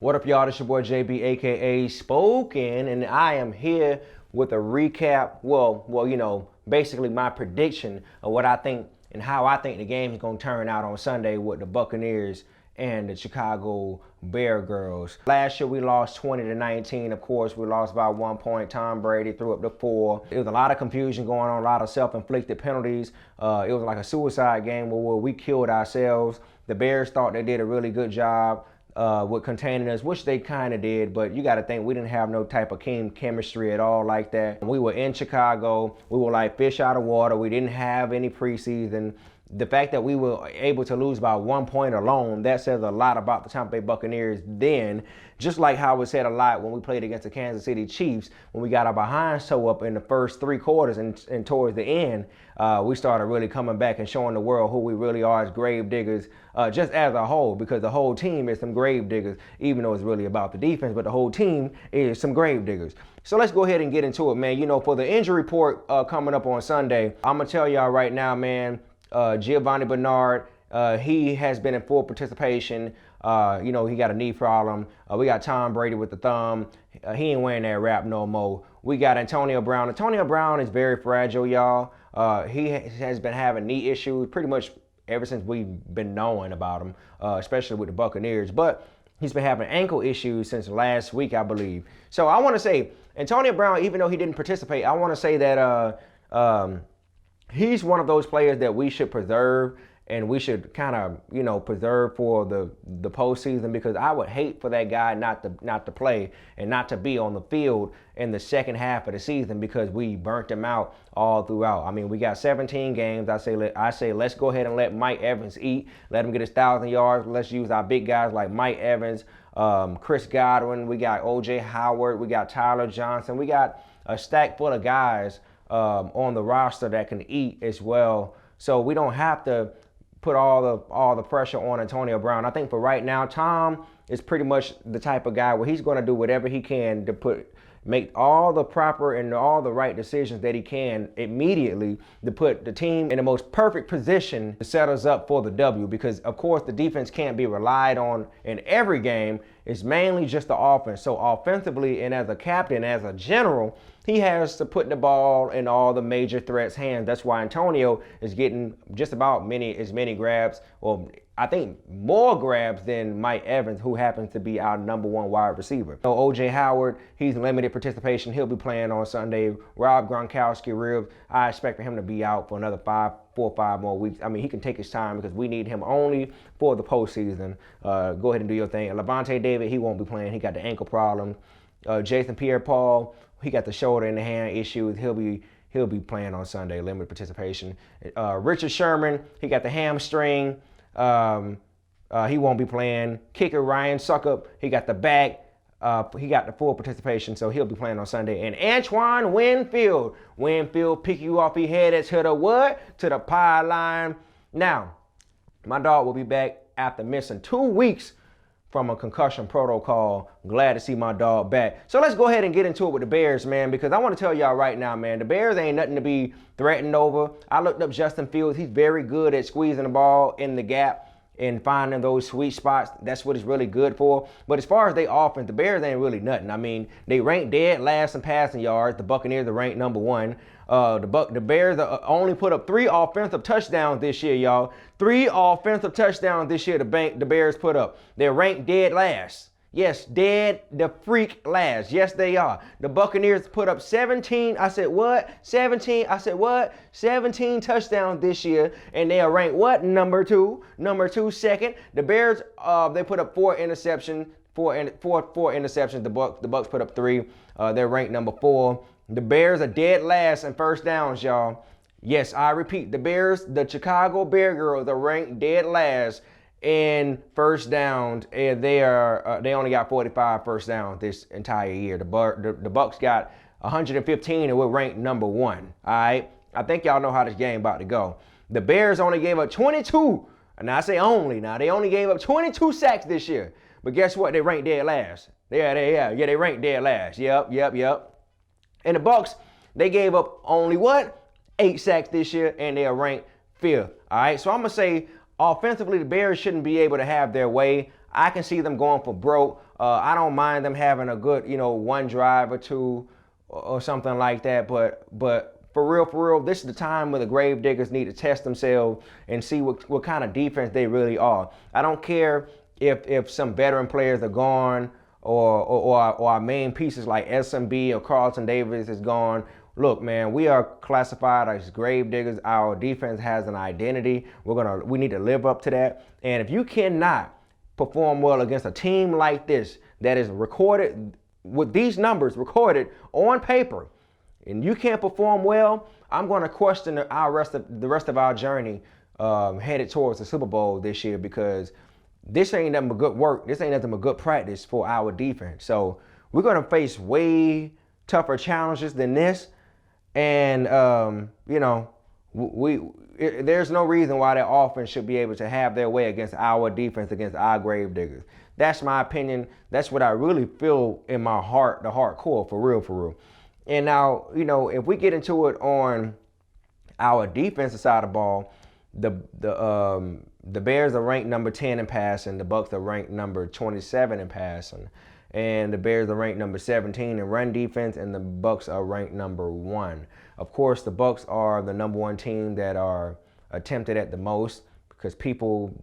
What up, y'all? It's your boy JB, aka Spoken, and I am here with a recap. Basically my prediction of what I think and how I think the game is gonna turn out on Sunday with the Buccaneers and the Chicago Bear Girls. Last year we lost 20-19. Of course, we lost by 1 point. Tom Brady threw up the 4. It was a lot of confusion going on, a lot of self-inflicted penalties. It was like a suicide game where we killed ourselves. The Bears thought they did a really good job with containing us, which they kind of did, but you got to think we didn't have no type of chemistry at all like that. We were in Chicago. We were like fish out of water. We didn't have any preseason. The fact that we were able to lose by 1 point alone, that says a lot about the Tampa Bay Buccaneers then, just like how it said a lot when we played against the Kansas City Chiefs, when we got our behinds toe up in the first 3 quarters and towards the end, we started really coming back and showing the world who we really are as grave diggers, just as a whole, because the whole team is some grave diggers, even though it's really about the defense, but the whole team is some grave diggers. So let's go ahead and get into it, man. You know, for the injury report coming up on Sunday, I'm going to tell y'all right now, man, Giovanni Bernard, he has been in full participation. He got a knee problem. We got Tom Brady with the thumb. He ain't wearing that wrap no more. We got Antonio Brown. Antonio Brown is very fragile, y'all. He has been having knee issues pretty much ever since we've been knowing about him, especially with the Buccaneers. But he's been having ankle issues since last week, I believe. So I want to say, Antonio Brown, even though he didn't participate, I want to say that he's one of those players that we should preserve, and we should kind of, preserve for the postseason, because I would hate for that guy not to play and not to be on the field in the second half of the season, because we burnt him out all throughout. I mean, we got 17 games. I say let's go ahead and let Mike Evans eat. Let him get his 1,000 yards. Let's use our big guys like Mike Evans, Chris Godwin. We got O.J. Howard. We got Tyler Johnson. We got a stack full of guys on the roster that can eat as well. So we don't have to put all the pressure on Antonio Brown. I think for right now, Tom is pretty much the type of guy where he's going to do whatever he can to make all the proper and all the right decisions that he can immediately to put the team in the most perfect position to set us up for the W, because of course the defense can't be relied on in every game. It's mainly just the offense. So offensively, and as a captain, as a general, he has to put the ball in all the major threats' hands. That's why Antonio is getting just about as many grabs, or I think more grabs than Mike Evans, who happens to be our number 1 wide receiver. So O.J. Howard, he's limited participation. He'll be playing on Sunday. Rob Gronkowski ribs, I expect for him to be out for another 4 or 5 more weeks. I mean, he can take his time because we need him only for the postseason. Go ahead and do your thing. Levante David, he won't be playing. He got the ankle problem. Jason Pierre-Paul, he got the shoulder and the hand issues. He'll be playing on Sunday, limited participation. Richard Sherman, he got the hamstring. He won't be playing. Kicker Ryan Suckup, he got the back. He got the full participation, so he'll be playing on Sunday. And Antoine Winfield pick you off your head to the what? To the pylon. Now, my dog will be back after missing 2 weeks from a concussion protocol. Glad to see my dog back. So let's go ahead and get into it with the Bears, man, because I want to tell y'all right now, man, the Bears ain't nothing to be threatened over. I looked up Justin Fields. He's very good at squeezing the ball in the gap and finding those sweet spots. That's what it's really good for. But as far as they offense, the Bears ain't really nothing. I mean, they rank dead last in passing yards. The Buccaneers are ranked number 1. The Bears only put up 3 offensive touchdowns this year, y'all. 3 offensive touchdowns this year the Bears put up. They're ranked dead last. Yes, dead the freak last. Yes, they are. The Buccaneers put up 17. I said, what? 17. I said, what? 17 touchdowns this year, and they are ranked what? Number 2. Number 2, second. The Bears, they put up 4 interceptions. Four interceptions. The Bucs put up 3. They're ranked number 4. The Bears are dead last in first downs, y'all. Yes, I repeat, the Chicago Bear Girls are ranked dead last in first downs, and they only got 45 first downs this entire year. The Bucs got 115, and we're ranked number 1. All right, I think y'all know how this game about to go. The Bears only gave up 22, and I say only. Now they only gave up 22 sacks this year, but guess what? They ranked dead last. They ranked dead last. Yep. And the Bucs, they gave up only what? 8 sacks this year, and they are ranked 5th. All right, so I'm gonna say offensively, the Bears shouldn't be able to have their way. I can see them going for broke. I don't mind them having a good, one drive or two or something like that. But for real, this is the time where the grave diggers need to test themselves and see what kind of defense they really are. I don't care if some veteran players are gone or our main pieces like SMB or Carlton Davis is gone. Look, man, we are classified as grave diggers. Our defense has an identity. We need to live up to that. And if you cannot perform well against a team like this that is recorded with these numbers recorded on paper, and you can't perform well, I'm going to question the rest of our journey headed towards the Super Bowl this year, because this ain't nothing but good work. This ain't nothing but good practice for our defense. So we're going to face way tougher challenges than this. And, there's no reason why that offense should be able to have their way against our defense, against our grave diggers. That's my opinion. That's what I really feel in my heart, the hardcore, for real. And now, if we get into it on our defensive side of the ball, the Bears are ranked number 10 in passing. The Bucs are ranked number 27 in passing. And the Bears are ranked number 17 in run defense, and the Bucs are ranked number 1. Of course, the Bucs are the number 1 team that are attempted at the most, because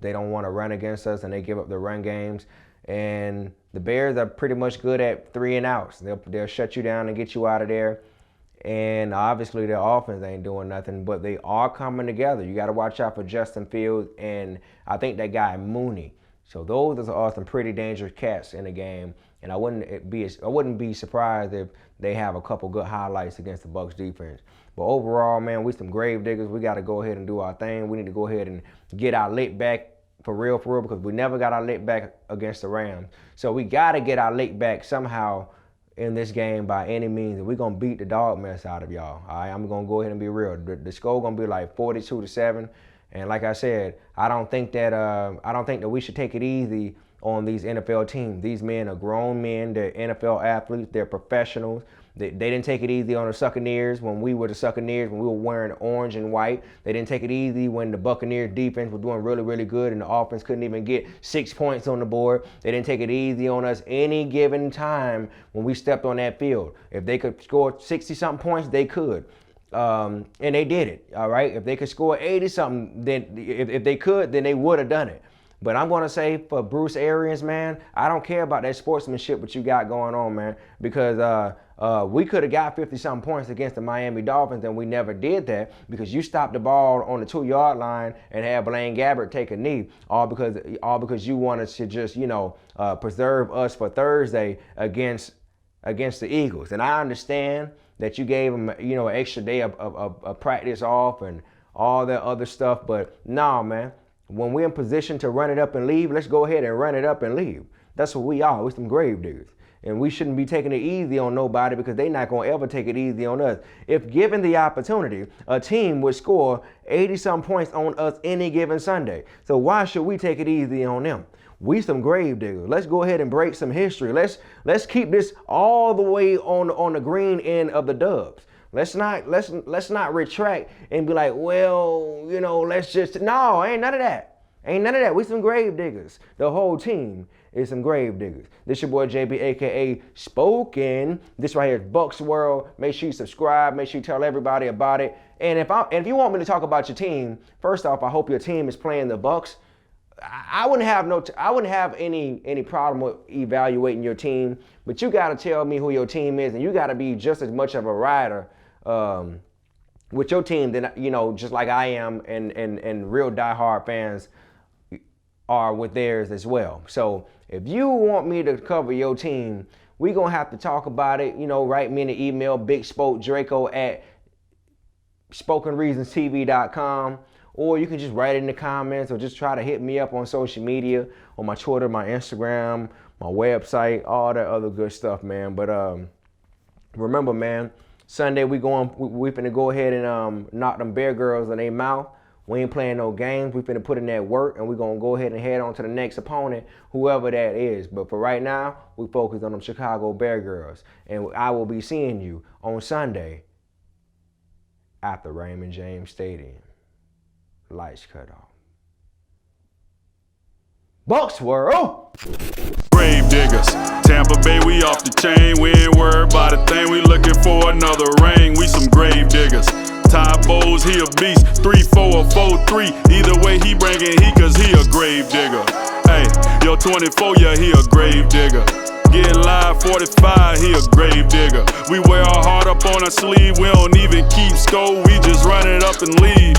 they don't want to run against us and they give up the run games. And the Bears are pretty much good at 3 and outs. They'll shut you down and get you out of there. And obviously their offense ain't doing nothing, but they are coming together. You got to watch out for Justin Fields and I think that guy Mooney. So those are some pretty dangerous cats in the game. And I wouldn't be surprised if they have a couple good highlights against the Bucs defense. But overall, man, we some grave diggers. We got to go ahead and do our thing. We need to go ahead and get our lick back for real, because we never got our lick back against the Rams. So we got to get our lick back somehow in this game by any means, and we're going to beat the dog mess out of y'all. All right, I'm going to go ahead and be real. The score going to be like 42-7. And like I said, I don't think that we should take it easy on these NFL teams. These men are grown men. They're NFL athletes. They're professionals. They didn't take it easy on the Buccaneers when we were the Buccaneers, when we were wearing orange and white. They didn't take it easy when the Buccaneers defense was doing really, really good and the offense couldn't even get 6 points on the board. They didn't take it easy on us any given time when we stepped on that field. If they could score 60-something points, they could. And they did it, all right? If they could score 80-something, then if they could, then they would have done it. But I'm going to say for Bruce Arians, man, I don't care about that sportsmanship what you got going on, man, because we could have got 50-something points against the Miami Dolphins, and we never did that because you stopped the ball on the 2-yard line and had Blaine Gabbert take a knee, all because you wanted to just, preserve us for Thursday against the Eagles. And I understand that you gave them, an extra day of practice off and all that other stuff, but no, man. When we're in position to run it up and leave, let's go ahead and run it up and leave. That's what we are. We're some grave diggers. And we shouldn't be taking it easy on nobody because they're not going to ever take it easy on us. If given the opportunity, a team would score 80-some points on us any given Sunday. So why should we take it easy on them? We some grave diggers. Let's go ahead and break some history. Let's keep this all the way on the green end of the Dubs. Let's not retract and be like, well, let's just, no, ain't none of that. Ain't none of that. We some grave diggers. The whole team is some grave diggers. This your boy JB, aka Spoken. This right here is Bucs World. Make sure you subscribe. Make sure you tell everybody about it. And if you want me to talk about your team, first off, I hope your team is playing the Bucs. I wouldn't have any problem with evaluating your team, but you got to tell me who your team is, and you got to be just as much of a rider with your team than just like I am, and real diehard fans are with theirs as well. So if you want me to cover your team, we gonna have to talk about it. Write me an email, bigspokdraco@spokenreasonstv.com. Or you can just write it in the comments or just try to hit me up on social media, on my Twitter, my Instagram, my website, all that other good stuff, man. But remember, man, Sunday we finna go ahead and knock them Bear girls in their mouth. We ain't playing no games. We finna put in that work, and we gonna go ahead and head on to the next opponent, whoever that is. But for right now, we focus on them Chicago Bear girls. And I will be seeing you on Sunday at the Raymond James Stadium. Lights cut off. Bucks world. Grave diggers, Tampa Bay, we off the chain. We ain't worried about a thing. We looking for another ring. We some grave diggers. Ty Bowles, he a beast. 3-4 or 4-3. Either way, he bringin' heat, cause he a grave digger. Hey, yo, 24, yeah, he a grave digger. Get live 45, he a grave digger. We wear our heart up on our sleeve. We don't even keep score. We just run it up and leave.